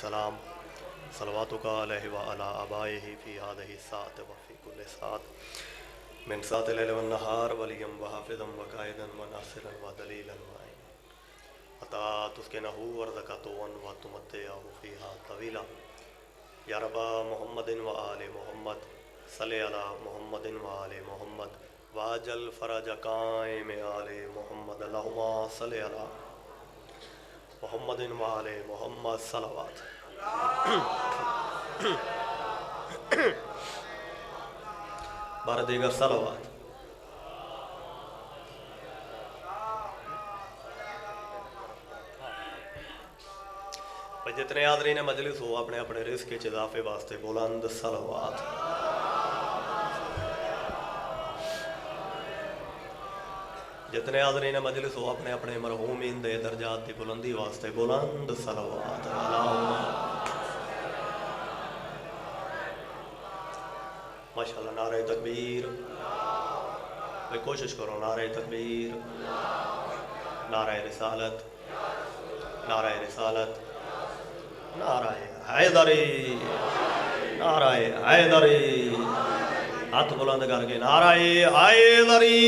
सलाम सलवातुका अलैहि व अला अबाइहि फ़ी हादिहि साअत व फ़ी कुल्लि साअत मिन साअतिल लैल वन नहार वलियम व हाफ़िज़न व काइदन व नासिरन व दलीलन व आइना अता तुस्किनहु वर्ज़क़तुन व तुमत्तिअहु फ़ीहा तवीला या रब्बा मुहम्मदिन व आले मुहम्मद सल्लि अला मुहम्मदिन व आले मुहम्मद वाजल फ़रज काइम आले मुहम्मद अल्लाहुम्मा सल्लि अला मुहम्मदिन व आले मुहम्मद सलवात। बारह दीगर सलवात। जितने हाज़रीन मजलिस हो अपने अपने रिज़्क़ के इज़ाफ़े वास्ते बुलंद सलवात। जितने हाज़रीन मजलिस हो अपने अपने मरहूमीन दे दर्जात की बुलंदी वास्ते बुलंद सलवात। माशाअल्लाह। नारे तकबीर। भाई कोशिश करो। नारे तकबीर, नारे रिसालत, नारे रिसालत, नारे हैदरी, नारे हैदरी। हाथ बुलंद करके नारे हैदरी।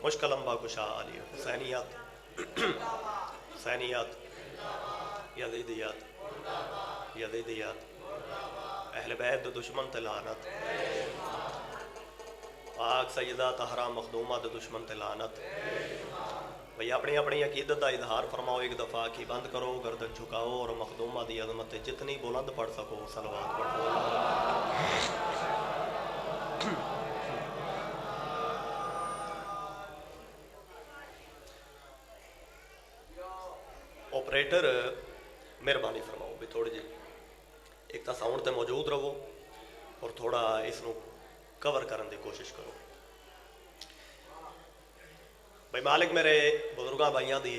मुश्किल अम्बा कुशा अली हुसैनियत, हुसैनियत, यज़ीदियत, यज़ीदियत, अहले बैत दुश्मन ते लानत, पाक सैयदा तहरा मखदूमा दे दुश्मन ते लानत। भाई अपनी अपनी अकीदत का इजहार फरमाओ। एक दफ़ा आँखी बंद करो, गर्दन झुकाओ और मखदूमा की अजमत जितनी बुलंद पढ़ सको सलवात पढ़ो। ऑपरेटर मेहरबानी फरमाओ भी थोड़ी जी एक तो साउंड ते मौजूद रहो और थोड़ा इसनू कवर करने की कोशिश करो। भाई मालिक मेरे बुजुर्गों भाइयों की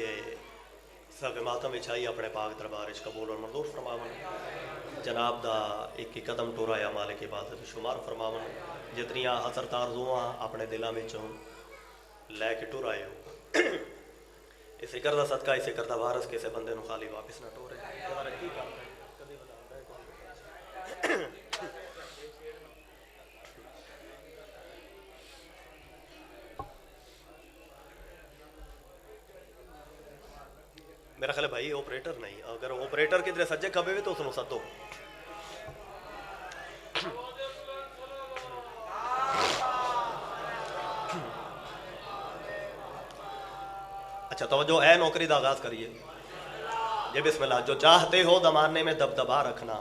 सब मातम विछाई अपने पाक दरबार कबूल और मंजूर फरमावन। जनाब दा एक कदम टुराया मालिक इबादत शुमार फरमावन। जितनियां हसरत आरज़ूआं अपने दिलों में लैके टुराए हो इस फिक्र का सदका इस फिक्र का वारस किसी बंदे खाली वापस ना टोरे। मेरा ख्याल भाई ऑपरेटर नहीं, अगर ऑपरेटर किधरे सज्जे खबे भी तो उसको सदो। अच्छा तो जो है नौकरी का आगाज करिए। ये बिस्मिल्लाह। जो चाहते हो दमाने में दबदबा रखना।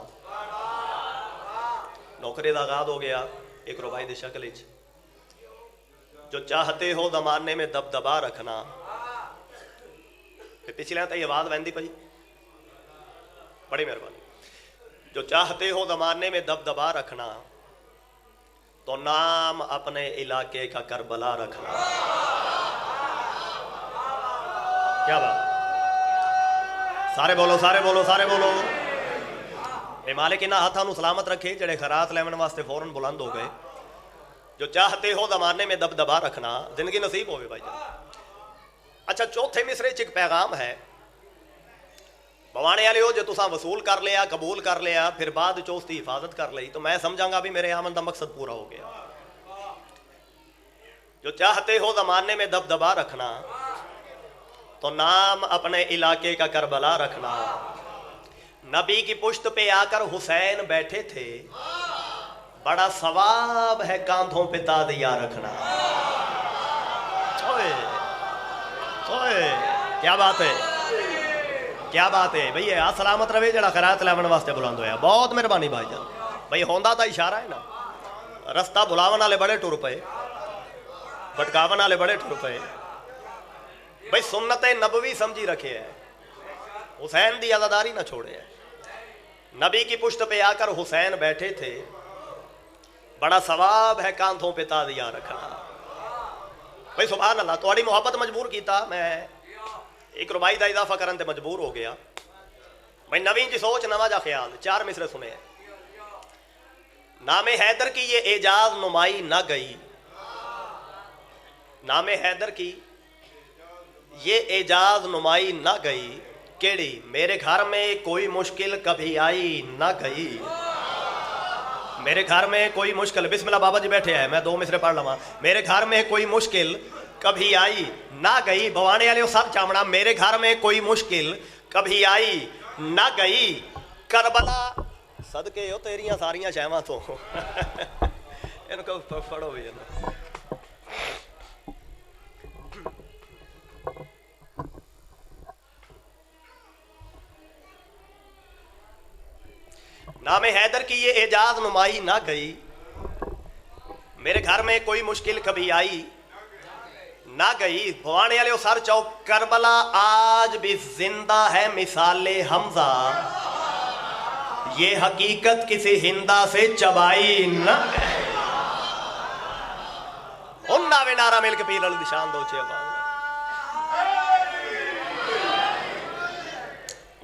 नौकरी का आगाज हो गया एक रुबाई की शक्ल। जो चाहते हो दमाने में दबदबा रखना। पिछले तो आवाज वहदी पई। बड़ी मेहरबानी। जो चाहते हो जमाने में दबदबा रखना तो नाम अपने इलाके का करबला रखना। क्या बात। सारे बोलो, सारे बोलो, सारे बोलो। ए मालिक इन्हां हाथां नूं सलामत रखे जेड़े खैरात लैवन वास्ते फौरन बुलंद हो गए। जो चाहते हो जमाने में दबदबा रखना। जिंदगी नसीब होवे भाई जान। अच्छा चौथे मिसरे च एक पैगाम है। बवाने वाले हो जो तुसा वसूल कर लिया, कबूल कर लिया, फिर बाद चो उसकी हिफाजत कर ली तो मैं समझांगा भी मेरे आमन का मकसद पूरा हो गया। जो चाहते हो जमाने में दबदबा रखना तो नाम अपने इलाके का करबला रखना। नबी की पुश्त पे आकर हुसैन बैठे थे। बड़ा सवाब है कांधों पे तादिया रखना। ओए ओए क्या बात है, क्या बात है भैया। सलामत रवे जरा खैरात लैवन वास्ते बुलंद होया। बहुत मेहरबानी भाईजान। भाई होंदा तो इशारा है ना। रस्ता बुलावन वाले बड़े टुर पे, भटकावन वाले बड़े टुर पे। भाई सुन्नत नबवी समझी रखे है। हुसैन की आज़ादारी ना छोड़े है। नबी की पुश्त पे आकर हुसैन बैठे थे। बड़ा सवाब है कांधों पे तादिया रखना। भाई सुभान अल्लाह। थोड़ी मुहब्बत मजबूर किया। मैं एक रुबाई का इजाफा करने ते मजबूर हो गया। भाई नवीं जी सोच, नवा जा ख्याल। चार मिसरे सुने। नामे हैदर की ये एजाज नुमाई ना गई। नामे हैदर की ये एजाज नुमाई ना गई। केड़ी? मेरे घर में कोई मुश्किल कभी आई ना गई। मेरे घर में कोई मुश्किल, बिस्मिल्लाह बाबा जी बैठे हैं, मैं 2 मिसरे पढ़ लवा। मेरे घर में कोई मुश्किल कभी आई ना गई, बवाने वाले सब चावना। मेरे घर में कोई मुश्किल कभी आई ना गई, करबला सदके हो तेरिया सारिया शहवां तो। इनको फड़ो भी ना। नामे हैदर की ये एजाज नुमाई ना गई। मेरे घर में कोई मुश्किल कभी आई ना गई, भवाने वाले सर चौक। करबला आज भी जिंदा है मिसाले हमजा, ये हकीकत किसी हिंदा से चबाई ना। उन नावे नारा मिल के पीर दिशान दो चे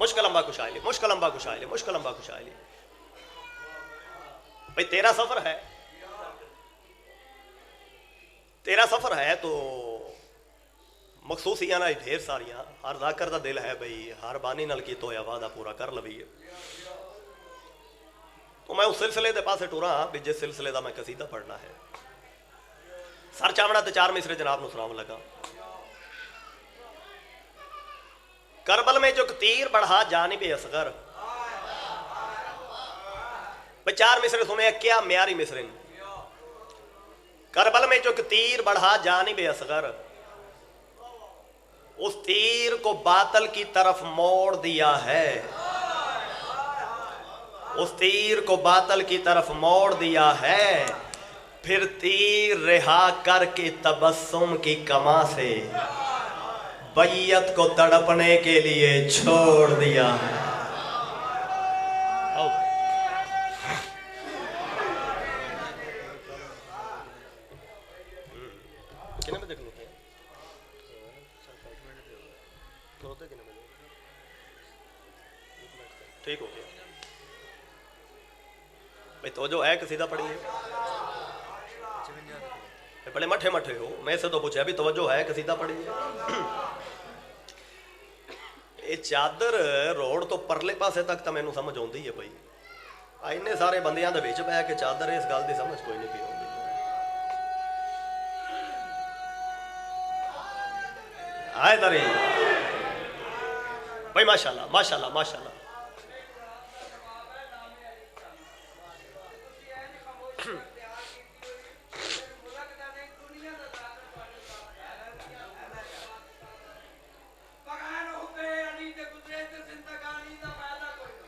मुश्किल अम्बा खुशाइली, मुश्किल अम्बा खुशाइली, मुश्किल अम्बा खुशाइली। भाई तेरा सफर है, तेरा सफर है तो मखसूसियां ना ढेर सारियां। हर जाकर का दिल है भाई हर बानी नल की तो वादा पूरा कर लवीए। तो मैं उस सिलसिले के पासे टुरा भी जिस सिलसिले का मैं कसीदा पढ़ना है। सर चावना तो 4 मिसरे जनाब सुनाव लगा। करबल में जो तीर बढ़ा जानिब असगर। 4 मिसरे सुने क्या म्यारी मिसरे। करबल में जो तीर बढ़ा जानिब असगर, उस तीर को बातल की तरफ मोड़ दिया है। उस तीर को बातल की तरफ मोड़ दिया है, फिर तीर रिहा करके तबस्सुम की कमा से बैयत को तड़पने के लिए छोड़ दिया है। ठीक हो गया भाई। तो जो है कसीदा पढ़िए, बड़े मठे मठे हो। मैं से तो पूछा भी तवज्जो है कसीदा पढ़िए। ये चादर रोड तो परले पासे तक तो मैनू समझ आती है भाई। इन्ने सारे बंदियां दे विच पै के चादर इस गल की समझ कोई नहीं पी आती। आए दरी भाई माशाल्लाह माशाल्लाह माशाल्लाह।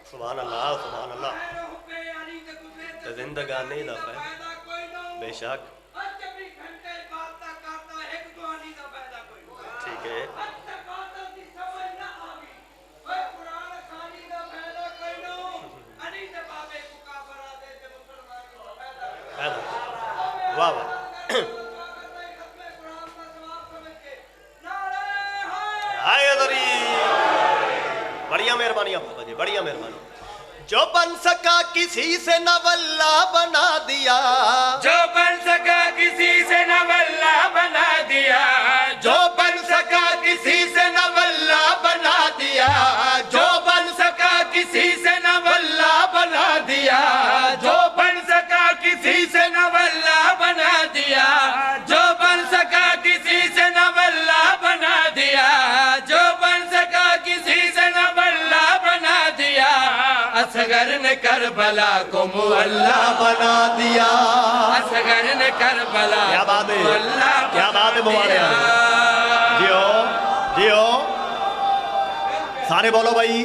सुभान अल्लाह सुभान अल्लाह। जिंदगानी दा बेशक ठीक है। वाह वाह बढ़िया मेहरबानी बाबा जी, बढ़िया मेहरबानी। जो बन सका किसी से नवल्ला बना दिया, जो बन सका किसी से नवल्ला बना दिया, जो बन सका किसी से नवल्ला बना दिया, जो बन सका किसी से नवल्ला बना दिया, जो बन सका किसी से नवल्ला बना दिया, जो बन सका किसी से नवल्ला बना दिया, जो बन सका किसी से नवल्ला बना दिया। असगर ने करबला को मुअल्ला बना दिया। असगर ने करबला क्या बात है, क्या बात है मुबारक। जियो जियो सारे बोलो भाई।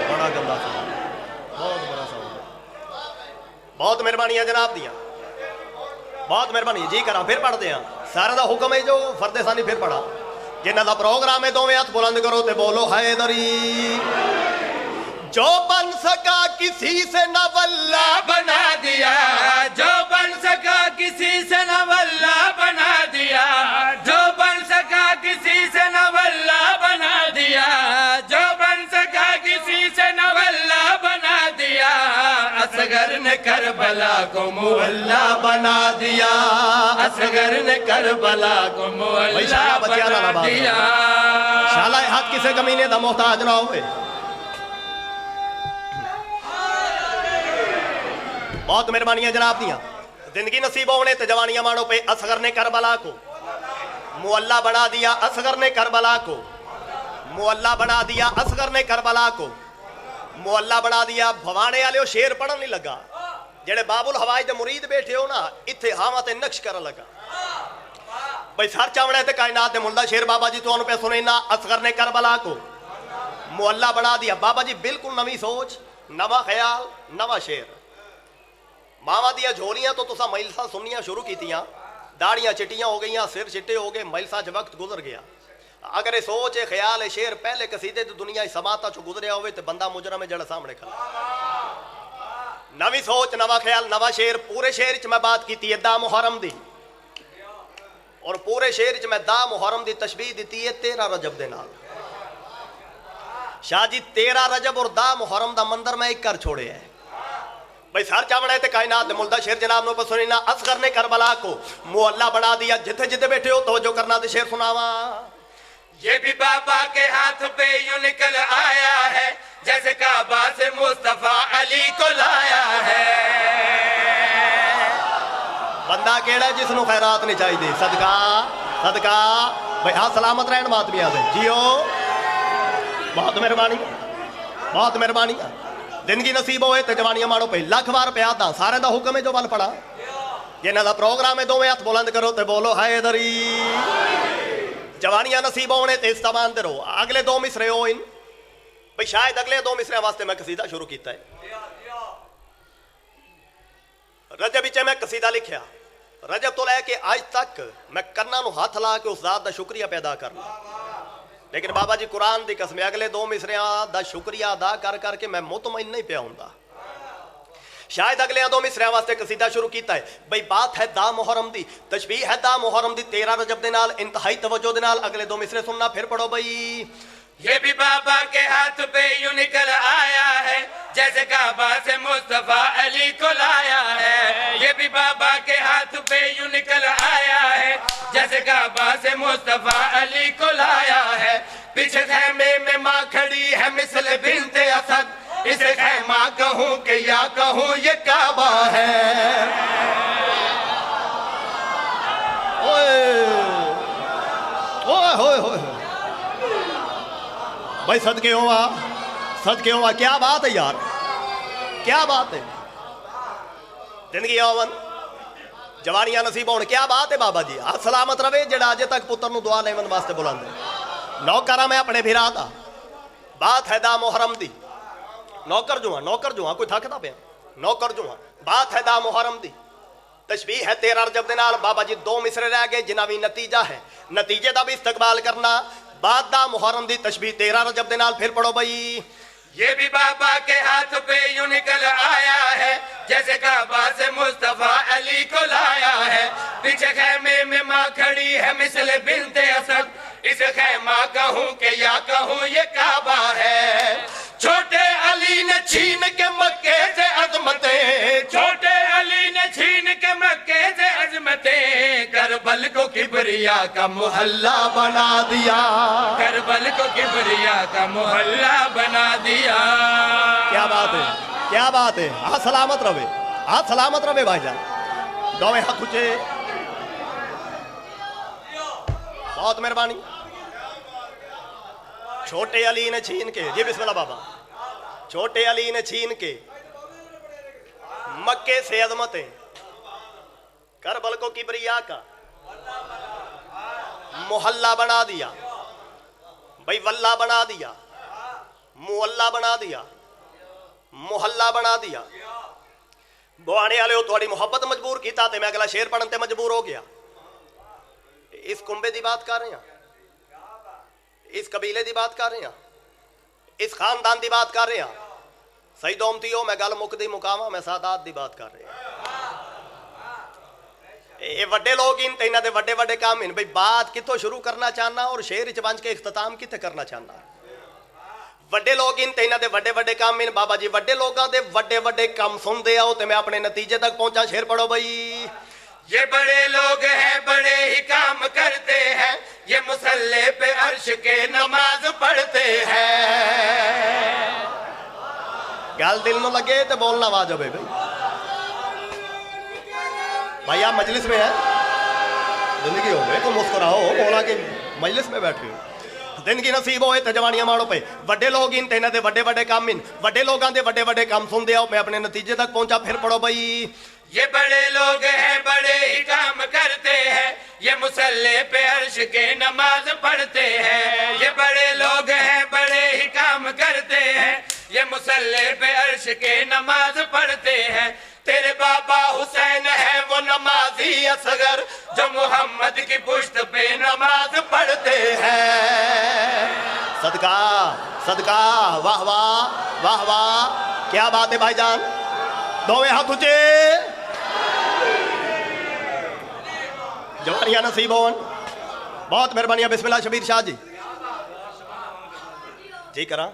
बड़ा गंदा सवाल, बहुत बड़ा सवाल। बहुत मेहरबानी है जनाब दिया, बहुत मेहरबानी जी। करा फिर पढ़ते हैं। सारे का हुक्म है जो फरदे सानी फिर पढ़ा। जिन्हों का प्रोग्राम है दोवें हाथ बुलंद करो तो बोलो हैदरी। जो बन सका किसी से नवल्ला बना दिया, जो बन सका किसी से नवल्ला बना दिया, जो बन सका किसी से नवल्ला बना दिया, जो बन सका किसी से नवल्ला बना दिया। असगर ने करबला को मुअल्ला बना दिया, असगर ने करबला को मुअल्ला बना दिया। शाला हाथ किसी कमीने का मोहताज ना होवे। बहुत मेहरबानियां जनाब दियां। जिंदगी नसीब होने तो जवानियां मानो पे असगर ने करबला को मुअल्ला बना दिया, असगर ने करबला को मुअल्ला बना दिया, असगर ने करबला को मुअल्ला बना दिया। भवाने वाले शेर पढ़न नहीं लगा, जेड़े बाबुल हवाज दे मुरीद बैठे हो ना, इत्थे हावां ते नक्श करन लगा। भाई सर चावड़ा ते कायनात दे मुल्ला शेर बाबा जी तुहानू पे सुने ना, असगर ने करबला को मुअल्ला बना दिया। बाबा जी बिल्कुल नवी सोच, नवा ख्याल, नवा शेर। मावा दिया झोलियां तो तुसा महिलसा सुननियां शुरू कीतियां, दाड़ियां चिट्टियां हो गई, सिर चिट्टे हो गए, महिलसा च वक्त गुजर गया। अगर ये सोच है ख्याल है शेर पहले कसीदे तो दुनिया समाता चो गुजरिया होवे तो बंदा मुजरम है जड़ा सामने खड़ा। नवी सोच, नवा ख्याल, नवा शेर। पूरे शेर च मैं बात की है दा मुहर्रम दी, और पूरे शेर च मैं दा मुहर्रम दी तशबीह दी है 13 रजब दे नाल। शाह जी 13 रजब और दा मुहर्रम दा मंदिर मैं एक कर छोड़े है। भाई सर चावड़ा ते कायनात दे मुल्दा शेर जनाब नो पर सुनी ना, असगर ने करबला को मुअल्ला बना दिया। जिथे जिथे बैठे हो तवज्जो करना ते शेर सुनावा। ये भी बाबा के हाथ पे यूं निकल आया है जैसे काबा से मुस्तफा अली को लाया है। बंदा केड़ा जिसनु खैरात नहीं चाहिए। सदका सदका भाई हाँ सलामत रहन मातमिया दे जियो। बहुत मेहरबानी, बहुत मेहरबानी। जिंदगी नसीब होए तो जवानियां मारो पे लख बार प्या दा सारे दा हुक्म है जो बल पड़ा। जिन्हां दा प्रोग्राम है दोवें हथ बुलंद करो ते बोलो हैदरी। जवानियां नसीब होने ते इस्तेमाल दे रहो। अगले 2 मिसरे हो इन भाई, शायद अगले 2 मिसरे वास्ते मैं कसीदा शुरू किया है। रजब विच मैं कसीदा लिखिया, रजब तो लैके आज तक मैं कन्ना नूं हथ ला के उस जात दा शुक्रिया पैदा करना। लेकिन बाबा जी कुरान दी कसम अगले 2 मिसरियां दा शुक्रिया अदा कर करके मैं मुतमईन नहीं पिया हुंदा। शायद अगले 2 मिसरियां वास्ते कसीदा शुरू किया है। भाई बात है दा मुहर्रम दी, तशबीह है दा मुहर्रम दी 13 रजब दे नाल। इंतहाई तवज्जो दे नाल अगले 2 मिसरे सुनना, फिर पढ़ो भाई। ये भी बाबा के हाथ पे यूं निकल आया है जैसे काबा से मुस्तफा अली को लाया है। ये भी बाबा के हाथ पे यूं निकल आया है जैसे काबा से मुस्तफा अली को लाया है। पीछे खैमे में माँ खड़ी है मिसल बिन्ते असद, इसे खैमा कहूँ कि या कहूँ ये काबा है। ओए ओए होए होए भाई सदके हुआ, सदके हुआ। क्या बात है यार, क्या बात है। जिंदगी आवन जवानियां नसीब होने, क्या बात है बाबा जी। आज सलामत रवे जेड़ा अजे तक पुत्र नूं दुआ लेवन वास्ते बुलांदे। नौकरा मैं अपने भिरा दा, बात है दा मुहर्रम दी। नौकर जुआ कोई थकदा पिया, नौकर जुआ। बात है दा मुहर्रम दी, तशबीह है 13 रजब दे नाल। बाबा जी 2 मिसरे रह गए जिन्हां भी नतीजा है, नतीजे दा भी इस्तकबाल करना। बात दा मुहर्रम दी तशबीह 13 रजब दे नाल, फिर पढ़ो भाई। ये भी बाबा के हाथ पे यूं निकल आया है जैसे काबा से मुस्तफा अली को लाया है। पीछे खैमे में माँ खड़ी है मिसल बिन्ते असद, इसे खैमा कहूँ कि या कहूँ ये काबा है। छोटे अली ने छीन के मक्के से अजमतें, छोटे अली ने छीन के मक्के से अजमतें, करबल को किबरिया का मोहल्ला बना दिया, करबल को किबरिया का मोहल्ला बना दिया। क्या बात है, क्या बात है। हाँ सलामत रवे, हाँ सलामत रवे भाईजान। दोवें हाथ ऊंचे, बहुत मेहरबानी। छोटे अली ने छीन के, जी बिस्मिल्लाह बाबा। छोटे अली ने छीन के मक्के से अजमतें, करबल को किबरिया का मोहल्ला बना दिया। भाई वल्ला बना दिया, मुअल्ला बना दिया, मोहल्ला बना दिया। बुआने वाले हो थोड़ी मुहब्बत मजबूर किया तो मैं अगला शेर पढ़न ते मजबूर हो गया। इस कुंबे की बात कर रहे हैं, इस कबीले की बात कर रहे हैं, इस खानदान की बात कर रहे हैं। सही दोमती हो मैं गल मुकदी मुकावा, मैं सादात की बात कर रहे हैं। ये वड्डे लोग इन ते इन्हां दे वड्डे वड्डे काम इन। भाई बात कितों शुरू करना चाहना और शेर च बंज के इख्तिताम कित्थे करना चाहना। वड्डे लोग इन ते इन्हां दे वड्डे वड्डे काम इन। बाबा जी वड्डे लोगों दे वड्डे वड्डे काम सुनते आओ तो मैं अपने नतीजे तक पहुंचा। शेर पढ़ो भाई। ये बड़े लोग हैं, बड़े ही काम करते हैं, ये मुसल्ले पे अर्श के नमाज पढ़ते हैं। गल दिल में लगे तो बोलना आवाज हो भाई भाई आप मजलिस में है जिंदगी हो गई तो मुस्कुराओ बोला कि मजलिस में बैठे हो जिंदगी नसीब होए तो जवानियां मारो पे वड्डे लोग इन तेना दे वड्डे वड्डे काम इन वड्डे लोगों दे वड्डे वड्डे काम सुनते आओ मैं अपने नतीजे तक पहुंचा फिर पढ़ो भाई। ये बड़े लोग हैं बड़े ही काम करते हैं ये मुसल्ले पे अर्श के नमाज पढ़ते हैं। ये बड़े लोग हैं बड़े ही काम करते हैं ये मुसल्ले पे अर्श के नमाज पढ़ते हैं। तेरे बाबा हुसैन है वो नमाजी असगर जो मोहम्मद की पुश्त पे नमाज पढ़ते हैं। सदका सदका वाह वाह वाह वाह क्या बात है भाईजान दोवे हाथ ऊंचे जवानियां नसीब होन बहुत मेहरबानी बिस्मिल्लाह शबीर शाह जी करा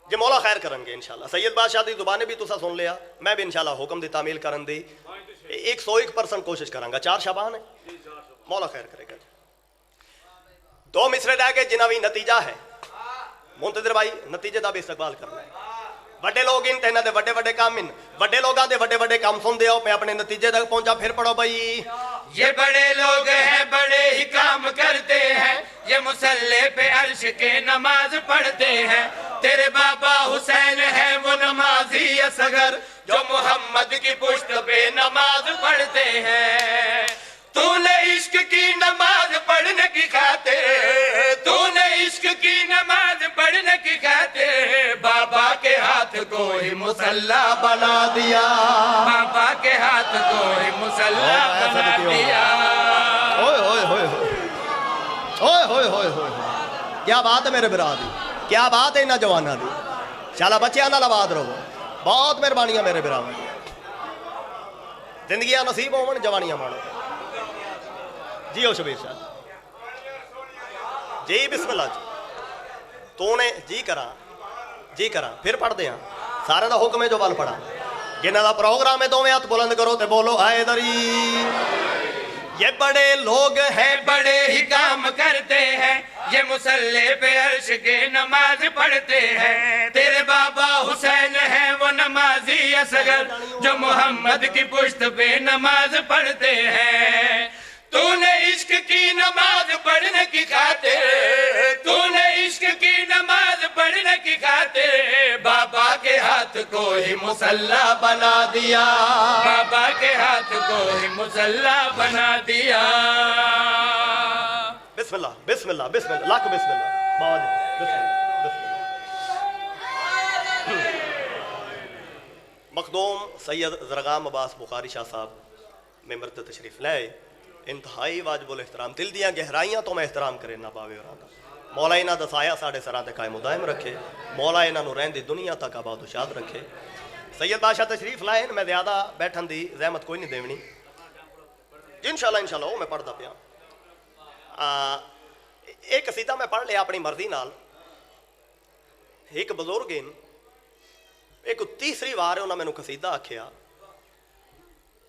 जी मौला खैर करेंगे इंशाल्लाह। सैयद बादशाह दी जुबाने भी तुसा सुन लिया मैं भी इंशाल्लाह हुक्म दी तामील करन दी 101% कोशिश करांगा। 4 शाबान है मौला खैर करेगा। 2 मिसरे रह गए जिन्हें भी नतीजा है मुंतजर भाई नतीजे का भी इस्तकबाल करना है। वड्डे लोग इन तेना दे वड्डे वड्डे काम इन वड्डे लोगों दे वड्डे वड्डे काम सुनते हो मैं अपने नतीजे तक पहुंचा फिर पढ़ो भाई। ये बड़े लोग हैं बड़े ही काम करते हैं ये मुसल्ले पे अर्श के नमाज पढ़ते हैं। तेरे बाबा हुसैन है वो नमाजी असगर जो मोहम्मद की पुश्त पे नमाज पढ़ते हैं। तूने इश्क की नमाज पढ़ने की खातिर तूने इश्क की नमाज पढ़ने की खातिर बाबा के हाथ को ही मुसल्ला बना दिया। बाबा के हाथ को ही मुसल्ला बना दिया। ओए ओए ओए ओए ओए ओए ओए क्या बात है मेरे बिरादरी क्या बात है इन्होंने जवाना दी शाला बच्चे नाल आबाद रहो बहुत मेहरबानियां मेरे बिरादर जिंदगी नसीब होवन जवानियां मानो जी। ओ शबीर शाह जी बिस्मिल्लाह जी तूने जी करा फिर पढ़ते हैं सारे का हुक्म है जो वल पढ़ा जिन्हों का प्रोग्राम है दोवें हाथ बुलंद करो तो बोलो हैदरी। ये बड़े लोग हैं बड़े ही काम करते हैं ये मुसल्ले पे अर्श के नमाज पढ़ते हैं। तेरे बाबा हुसैन है वो नमाजी असगर जो मोहम्मद की पुश्त पे नमाज पढ़ते हैं। तूने इश्क की नमाज पढ़ने की खातिर तूने इश्क की नमाज पढ़ने की खातिर बाबा के हाथ को ही मुसल्ला बना दिया। बाबा के हाथ को ही मुसल्ला बना दिया। बिस्मिल्लाह बिस्मिल्लाह बिस्मिल्लाह लाख बिस्मिल्लाह बहुत मखदूम सैयद ज़रगाम अब्बास बुखारी शाह साहब मेंबर ते तशरीफ लाए इंतहाई वाजिबुल एहतराम दिल दियां गहराइयां तो मैं एहतराम करे ना पावे और मौला इन्हां दा साया साढ़े सरां ते कायम दायम रखे मौला इन्हां नूं रहंदी दुनिया तक आबाद शाद रखे। सैयद बादशाह तशरीफ लाए मैं ज़्यादा बैठन दी जहमत कोई नहीं देवनी इंशाल्लाह वो मैं पढ़दा पिया। एक कसीदा मैं पढ़ लिया अपनी मर्जी नाल। एक बजुर्ग इन एक तीसरी बार उन्होंने मैनू कसीदा आखिया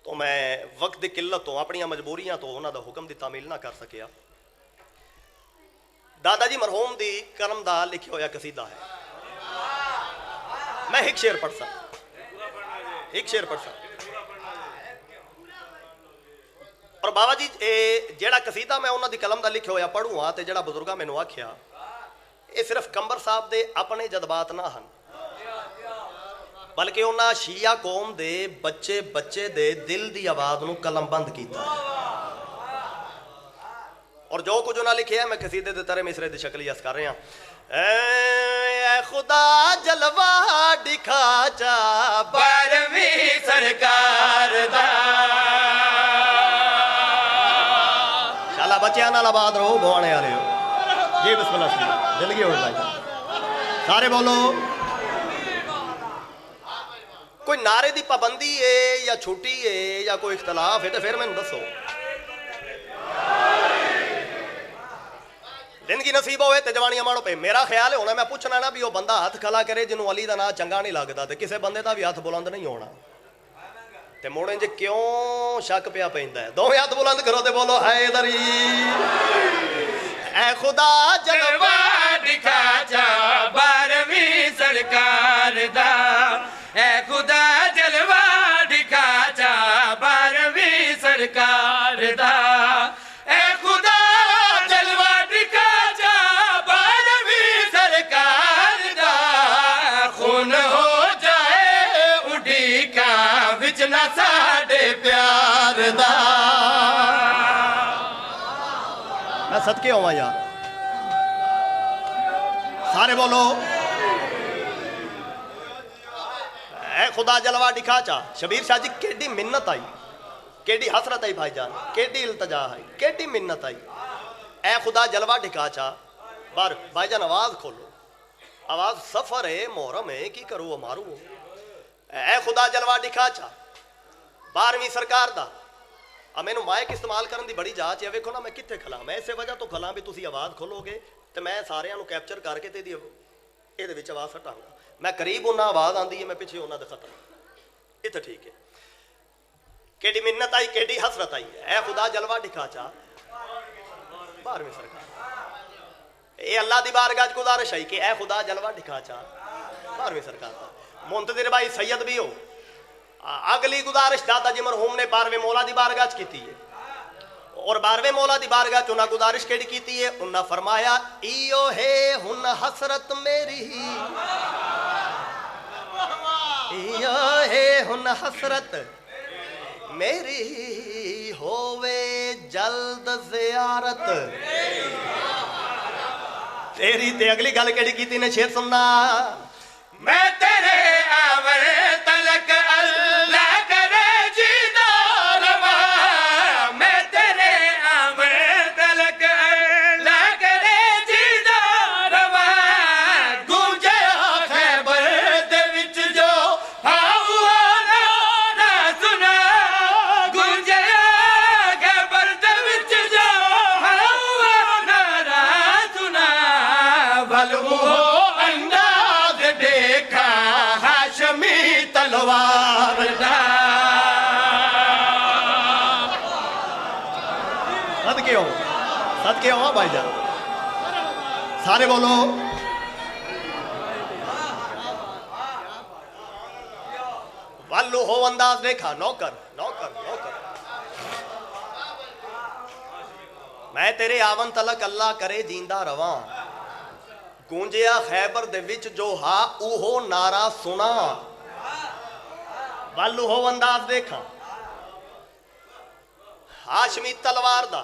तो मैं वक्त की किल्लत तो अपन मजबूरियां तो उन्होंने हुक्म की तामील ना कर सकिया। दादा जी मरहूम दी करम दा लिखा होया कसीदा है मैं एक शेर पढ़ सा और बाबा जी जेड़ा कसीदा मैं उन्होंने कलम का लिखा होया पढ़ू हाँ तो जेड़ा बुजुर्गा मैनू आख्या ये सिर्फ कंबर साहब के अपने जज्बात ना हैं बल्कि उन्हें शिया कौम दे बच्चे बच्चे दे दिल की आवाज़ को कलमबंद किया और जो कुछ उन्हें लिखे है मैं कसीदे दे तरह मिसरे की शक्ल यस कर रहा। ऐ खुदा जलवा दिखा चा बारहवीं सरकार दा शाला बच्चों नाल आबाद रहो बुआने वाले हो जी बिस्मिल्लाह जिंदगी हो सारे बोलो। कोई नारे की पाबंदी है या छुट्टी है या कोई इख्तलाफ है तो फिर मैंने दसो। जिंदगी नसीब होए तो जवानियां माणो पे मेरा ख्याल है होना मैं पूछना ना भी वो बंदा हथ खला करे जिन्होंने अली का नाम चंगा नहीं लगता तो किसी बंदे का भी हथ बुलंद नहीं होना ते मुड़े च क्यों शक पिया पैंदा है। दोवें हाथ बुलंद करो ते बोलो हैदरी। ऐ खुदा जलवा दिखा जा 12वीं सरकार दा, ऐ खुदा जलवा दिखा जा 12वीं सरकार दा, ऐ खुदा जलवा दिखा जा 12वीं सरकार दा। खून हो जाए उड़ीका विच ना साडे प्यार दा। मैं सदके होवां यार, सारे बोलो ऐ खुदा जलवा दिखा चा। शबीर शाह जी केडी मिन्नत आई, केडी हसरत आई भाईजान, केडी इल्तजा आई, केडी मिन्नत आई। ऐ खुदा जलवा दिखा चा बार भाईजान आवाज खोलो, आवाज सफर है मोहरम है की करो मारू। ऐ खुदा जलवा दिखा चा 12वीं सरकार दा। आ मैनू माइक इस्तेमाल करने की बड़ी जांच है। वेखो ना मैं कित्थे खला, मैं इसे वजह तो खला भी तुसी आवाज़ खोलोगे तो मैं सारिਆਂ ਨੂੰ कैप्चर करके ते ਇਹਦੇ ਵਿੱਚ आवाज़ हटाऊंगा। मैं करीब उन्ना आवाज़ आती है, मैं पिछे उन्ना दिखाता इतना ठीक है। केडी मिन्नत आई, केडी हसरत आई। ऐ खुदा जलवा दिखा चा 12वीं सरकार। ये अल्लाह की बारगाह च गुजारिश आई कि ऐ खुदा जलवा दिखा चा 12वीं सरकार। मुंतजिर भाई सैयद भी हो। अगली गुजारिश दादा जी मरहूम ने 12वें मौला की बारगाह च की है। और 12वें मौला की बारगाह च उन्हें गुजारिश केड़ी की है, उन्हें फरमाया इयो है हुन हसरत मेरी, इयो है हुन हसरत मेरी, होवे जल्द ज़ियारत तेरी। ते अगली गल केड़ी की ने शेर सुनना। मैं तेरे आवर तलक अल्लाह करे जीदा रवा, मैं तेरे आवर तलक अल्लाह करे जीदा रवा। गूंजे खैबर दे विच जो हाउआ नारा सुना, गूंजे खैबर दे विच जो हाउआ नारा सुना। भलू अंदाज देखा हाशमी तलवार दा। सदके हो भाईजान, सारे बोलो वालू हो अंदाज देखा। नौकर नौकर नौकर मैं तेरे आवन तलक अल्लाह करे जींदा रवा। गूंजिया खैबर दे विच जो हा उहो नारा सुना। वालू हो अंदाज देखा हाशमी तलवार दा।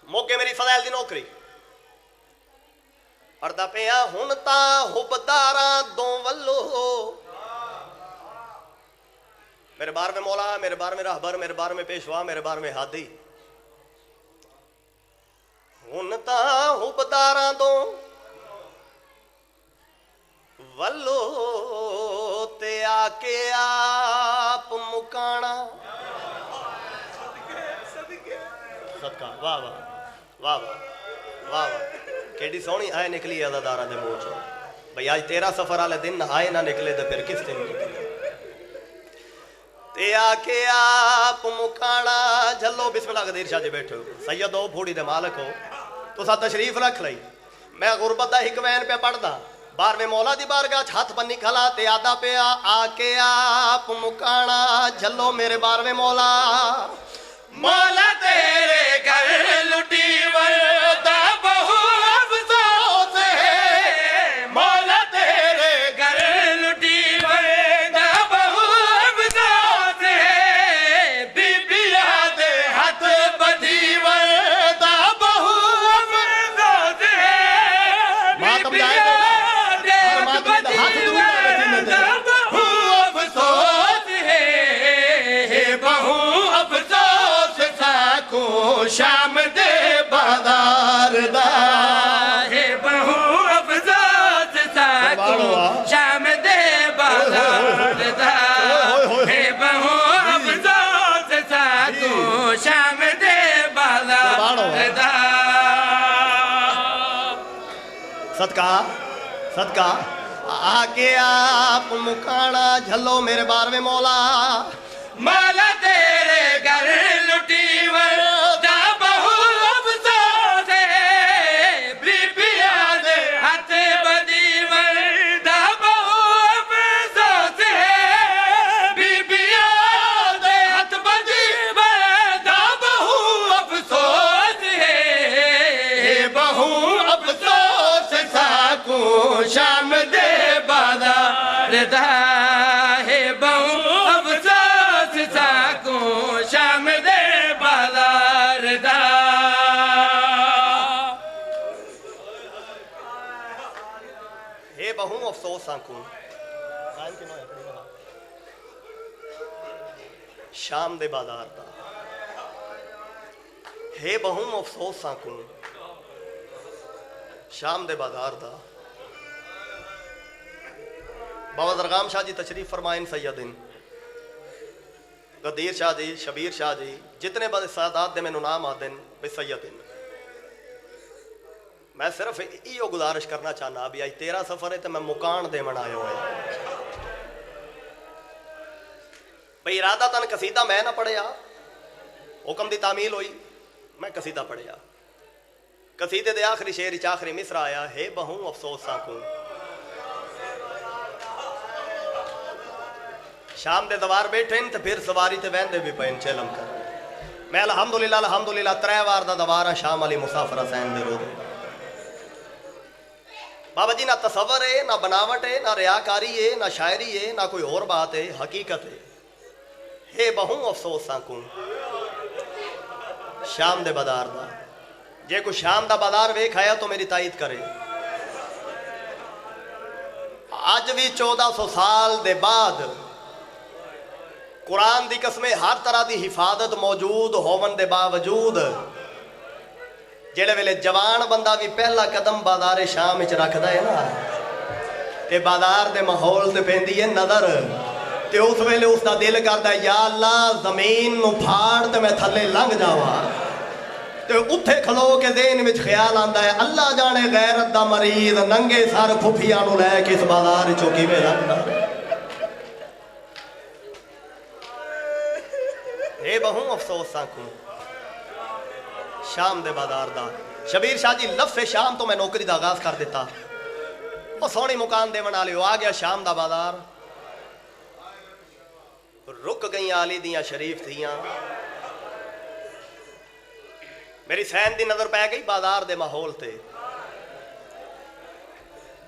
मोगे मेरी फज़ैल दी नौकरी पढ़दा पिया हुन तां हुबदारां दो वल्लो। मेरे 12वें मौला, मेरे 12वें रहबर, मेरे 12वें पेशवा, मेरे 12वें हादी। हुन तां हुबदारां दो वल्लो ते आके आप मुकाना। सदका वाह वाह वाह वाह वाह वाह, केडी सोहनी आए निकली अदादारा दे मुंह चो। भाई आज तेरा सफर वाले दिन आए ना निकले तो फिर किस दिन निकले। ते आके आप मुकाना झल्लो। बिस्मिल्लाह कदीर शाह जी बैठो, सैयद हो, फूड़ी दे मालक हो, तुसा तशरीफ रख लई। मैं गुरबत दा हिकमैन पे पढ़दा 12वें मौला दी बारगाह च हथ बन्नी खला ते आदा पिया आके आप मुकाना झल्लो मेरे 12वें मौला। मौला तेरे घर लुटी वरदा बहु अफसोस है, मौला तेरे घर लुटी वरदा बहु अफसोस है। बीबिया दे हाथ बधी वरदा बहु अफसोस है, मातम जाए दे हाथ बधी वरदा बहु अफसोस है, बहु शाम दे बाजार दा। हे बहु अफसोस साको शाम दे बाजार दा। हे बहु अफसोस साको शाम दे बाजार दा। सदका सदका आके आप मुकाना झल्लो मेरे 12वें मौला। मौला तेरे घर लुटी वरदा बहु अफसोस है बीबिया दे हाथ बदी वरदा बहु अफसोस है बीबिया दे हाथ बदी वरदा बहु अफसोस है बहु अफसोस साकू शाम दे बाजार दा है बहु अफसोस साकू शाम दे बाजार दा हे बहु अफसोस साकू शाम दे बाजार दा हे बहु अफसोस साकू शाम दे बाजार दा बाबा दरगाम शाह जी तशरीफ फरमाइन सैयदिन गदीर शाह जी शबीर शाह जी जितने बड़े सादात दे मैनू नाम आदन बे सैयदिन मैं सिर्फ इो गुजारिश करना चाहना भी आज तेरा सफर है तो मैं मुकान देवन आयो है भाई इरादा तन कसीदा मैं ना पढ़िया हुक्म की तामील हुई मैं कसीदा पढ़िया कसीदे दे आखिरी शेर च आखिरी मिसरा आया हे बहु अफसोस साकू शाम दे दवार बैठे तो फिर सवारी ते वहदे भी पे चलम कर मैं अल्हम्दुलिल्लाह 3 वार दा दवार शाम अली मुसाफर हुसैन दे रोद बाबा जी ना तसव्वुर है ना बनावट है ना रियाकारी है ना शायरी है ना कोई और बात है हकीकत है हे बहु अफसोस साकू शाम दे बाजार दा जे कोई शाम दा बाजार वेख आया तो मेरी तायद करे अज भी 1400 साल दे बाद कुरान दी कसमें हर तरह की हिफाजत मौजूद होवन दे बावजूद जेड़े वेले जवान बंदा भी पहला कदम बाजार शाम च रखता है ना ते बाजार दे माहौल से पेंदी है नजर ते उस वेले उसका दिल करता है या अल्लाह जमीन नू फाड़ ते मैं थले लंघ जावा ते उत्थे खलो के देन विच ख्याल आंदा है अल्लाह जाने गैरत दा मरीज नंगे सर फुफिया नू लैके इस बाजार चों किवें लंघदा हे बहु अफसोस साकू शाम दे बाजार दा शबीर शाह जी लफ्ज़ शाम तो मैं नौकरी का आगाज कर दिता और सोहनी मुकान देवन वाले आ गया शाम दा बाजार रुक गई आली दियां शरीफ थियां मेरी सैन दी नजर पै गई बाजार दे माहौल ते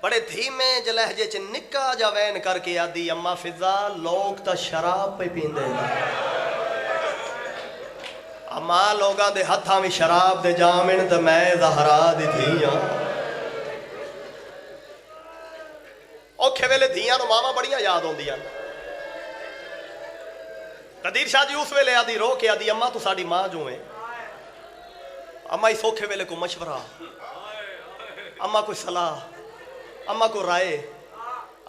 बड़े धीमे ज लहजे च निक्का जा वैन करके आदि अम्मा फिजा लोग तो शराब पे पींदे अम्मा लोगों के हथा में शराब दे जामिन तो मैं जहरा दी थी औखे वेले धियां नूं मावां बड़ियां याद आउंदियां कदीर शाह जी उस वेले आदि रो के आदि अम्मा तू साडी मां जो है अम्मा इस औखे वेले को मशवरा अम्मा कोई सलाह अम्मा को राय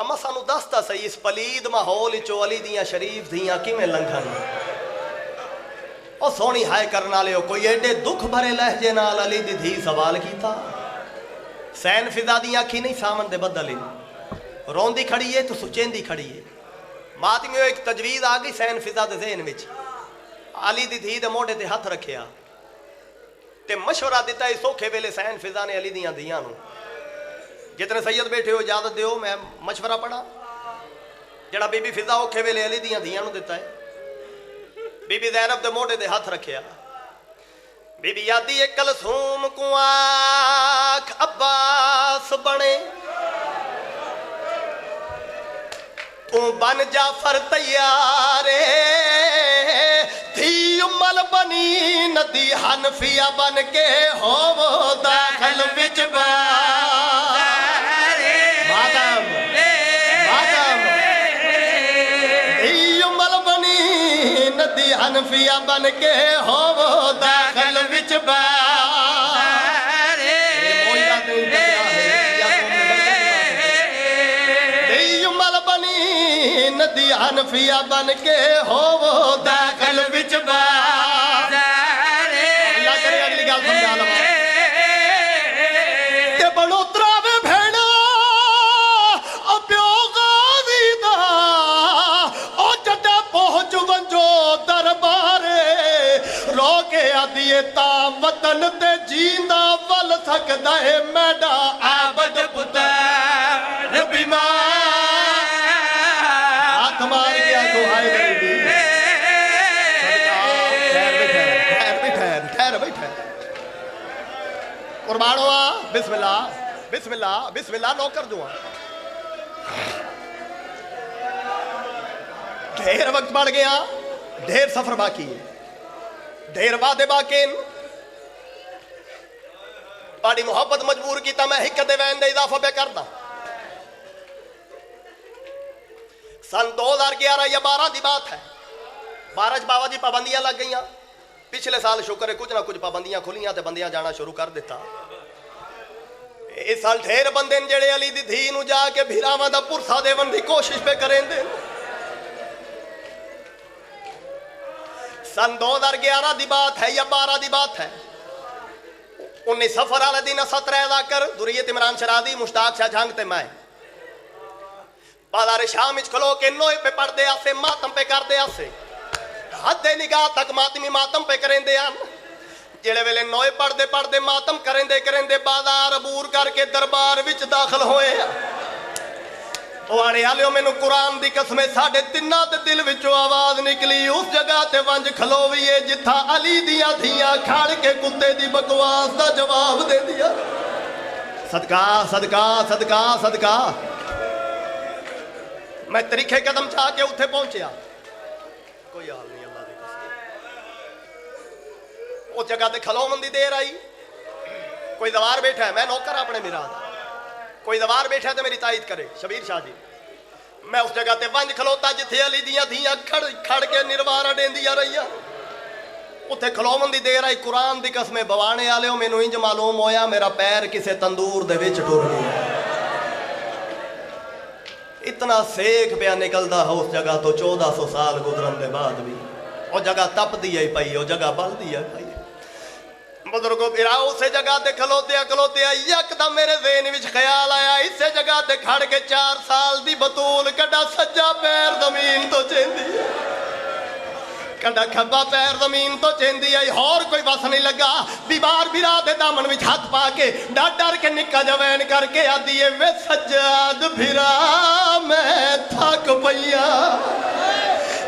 अम्मा सानू दसता सही इस पलीद माहौल चो अली दियां शरीफ धियां किवें लंघन और सोहनी हाय करने वाले कोई एडे दुख भरे लहजे नाल अली दी धी सवाल कीता सैन फिजा दी अखी नहीं सामन दे बदल रोंदी खड़ी है तो सुचेंदी खड़ी है मातमियों एक तजवीज़ आ गई सैन फिजा दे ज़हन विच अली दी धी दे मोढे ते हथ रखिया ते मशवरा दिता इस औखे वेले सैन फिजा ने अली दियां धियां नूं जितने सैयद बैठे हो इजाजत दिओ मैं मशवरा पढ़ा जड़ा बीबी फिजा औखे वेले अली दियां धियां नूं दिता है बीबी ज़ैनब दे मोढे ते हथ रखिया बीबी यादी एक कलसूम को आख अब्बास बने तू बन जाफर तैयारे थी उमल बनी नदी हनफिया बन के हो दाखिल विच हनफिया बन के हो दाखिल विच उमल बनी नदी हनफिया बन के हो दाखिल विच अगली गल समझा लवा बड़ोतरा वे भेड़ा प्यो गाजी दा ओ जड्डा पहुंच वंजो ता वतन ते जींदा वल सकदा है मैडा आबद पुत्र बीमार हाथ मार गया तो हाय गरीबी ठहर बैठे कुर्बानो आ बिस्मिल्लाह बिस्मिल्लाह बिस्मिल्लाह नौकर दुआ ढेर वक्त बढ़ गया ढेर सफर बाकी है ढेर वादे बाकी पाड़ी मोहब्बत मजबूर किया मैं हिक दे वैन दे इजाफा पे करदा सन 2011 या 12 की बात है 12 बाबा जी पाबंदियां लग गई पिछले साल शुक्र है कुछ ना कुछ पाबंदियां खुलियां ते बंदियां जाना शुरू कर दिता इस साल ढेर बंदे जेड़े अली दी धी नूं जाके भिरावां दा पुरसा देवन की कोशिश पे करेंदे सन 2011 की बात है या 12 की बात है 19 सफर वाले दिन 17 अदाकर दुरियत इमरान शरादी मुश्ताक शाह जंग ते मैं बाजार शाम इच खलो के नोए पे पढ़दे आसे मातम पे करदे आसे हद निगाह तक मातमी मातम पे करेंदे आन जेड़े वेले नोए पढ़दे पढ़दे मातम करेंदे करेंदे बाजार अबूर करके दरबार विच दाखिल होए आने आलियो मैनू कुरान दी कसमें साढ़े तिन्ना दे दिल विचों आवाज निकली उस जगह ते वंज खलोवी है जिथा अली दियां धियां खड़ के कुत्ते दी बकवास दा जवाब दे दिया सदका सदका सदका सदका मैं तरीखे कदम चाह के उत्थे पहुंचया कोई हाल नहीं अल्लाह दी कसम उस जगह ते खलोवन दी देर आई कोई दवार बैठा है मैं नौकर अपने मेरा कोई दवार बैठा है तो मेरी तायद करे शबीर शाह जी मैं उस जगह ते वंज खलोता जिथे अली दियां धियां खड़ खड़ के निर्वारा देंदियां रहियां उत्थे खलोवन दी देर आई कुरान दी कसमें बवाने आलियो मैनू इंज मालूम होया मेरा पैर किसे तंदूर दे विच टुर गया इतना सेक पिया निकलदा है उस जगह तो 1400 साल गुजरन दे बाद भी वो जगह तपदी है पई वो जगह बलदी है पई बुजुर्गो फिरा उस जगह ते खलोते यकदम मेरे ज़हन विच ख्याल आया इस जगह ते खड़ के 4 साल दी बतूल कड़ा सज्जा पैर जमीन तो चेंदी कड़ा खब्बा पैर जमीन तो चेंदी आई होर कोई बस नहीं लगा बीमार बिरा दे दामन विच हाथ पा के डर डर के निक्का जवैन करके आदी है वे सज्जाद फिरा मैं थक पईया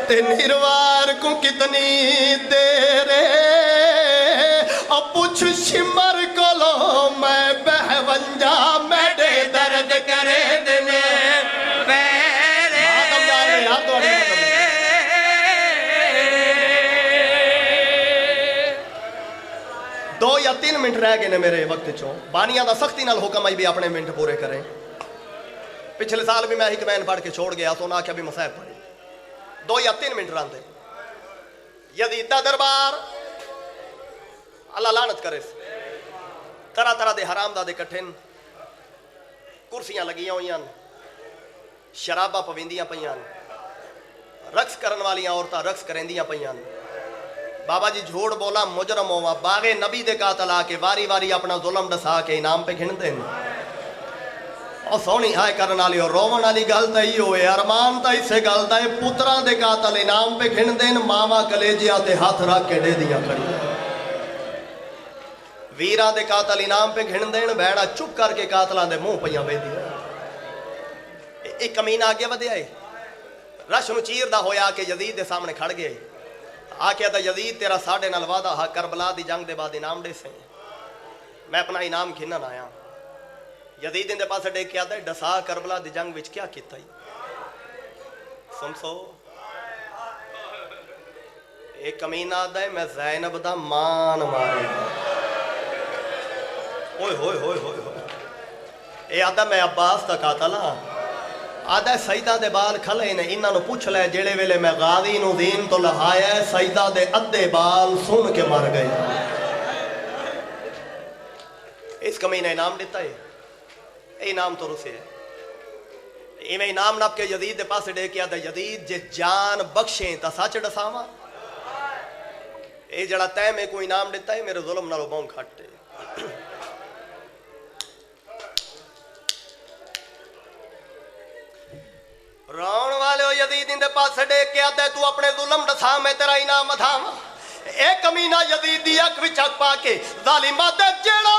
ते निर्वार को कितनी देर अब पूछ शिमर कोलो मैं बहवंजा मेरे दर्द करे दिने पैरे 2 या 3 मिनट रह गए ने मेरे वक्त चो बानिया का सख्ती नाल हुक्म आई भी अपने मिनट पूरे करें पिछले साल भी मैं एक मैन पढ़ के छोड़ गया तो उन्हें आख्या भी मसाहब पढ़ी 2 या 3 मिनट रहा यदीद दा दरबार अल्लाह लानत करे तरह तरह के हरामजादे कट्ठे कुर्सियां लगियां हुई शराबा पवींदियां पईयां रक्स करन वाली औरतां रक्स करेंदियां पईयां बाबा जी झूठ बोला मुजरम होवा बागे नबी दे कातल आके वारी वारी अपना जुल्म दसा के इनाम पे खिंडते और सोहनी हाय करन वाली और रोवन वाली गल तो ही होए अरमान तो इसे गल दा पुत्रां दे कातल इनाम पे खिंडते मावा कलेजिया ते हाथ रख के दे दियां खड़ी वीरा दे कातल इनाम पे घिन देन बैड़ा चुप करके कातलों के मुंह पईयां बेदियां एक कमीना आगे वधिया है रश नूं चीरदा होया के यजीद दे सामने खड़ गए आख्या तो यजीद तेरा साढ़े नाल वादा हा करबला दी जंग दे बाद इनाम दे से मैं अपना इनाम खिनन आया यजीद इनके पास डेकिया था डसा करबला दी जंग विच क्या किया सुन सो एक कमीना आदा है मैं ज़ैनब दा मान मारेगा ओए होए होए होए होए ये आदा मैं अब्बास का कातल हाँ आदा सईदा दे बाल खले ने इन्हों पुछ लै जेड़े वेले मैं गाजी नूं दीन तो लहाया सईदा दे अद्धे बाल सुन के मर गए इस कमीने इनाम दिता है इनाम तो रुसे है इवें इनाम नप के यजीद दे पास डे के आदा यजीद जे जान बख्शे तो सच दसावा ये जड़ा तय में कोई इनाम दिता है मेरे जुल्म नालों बहु घट है रोन वाले यजीद इंदे पास डेक के आदा तू अपने जुल्म दसा मैं तेरा इनाम वधावा एक कमीना यजीद दी अख विच अख पा के जालिमा दे जेड़ा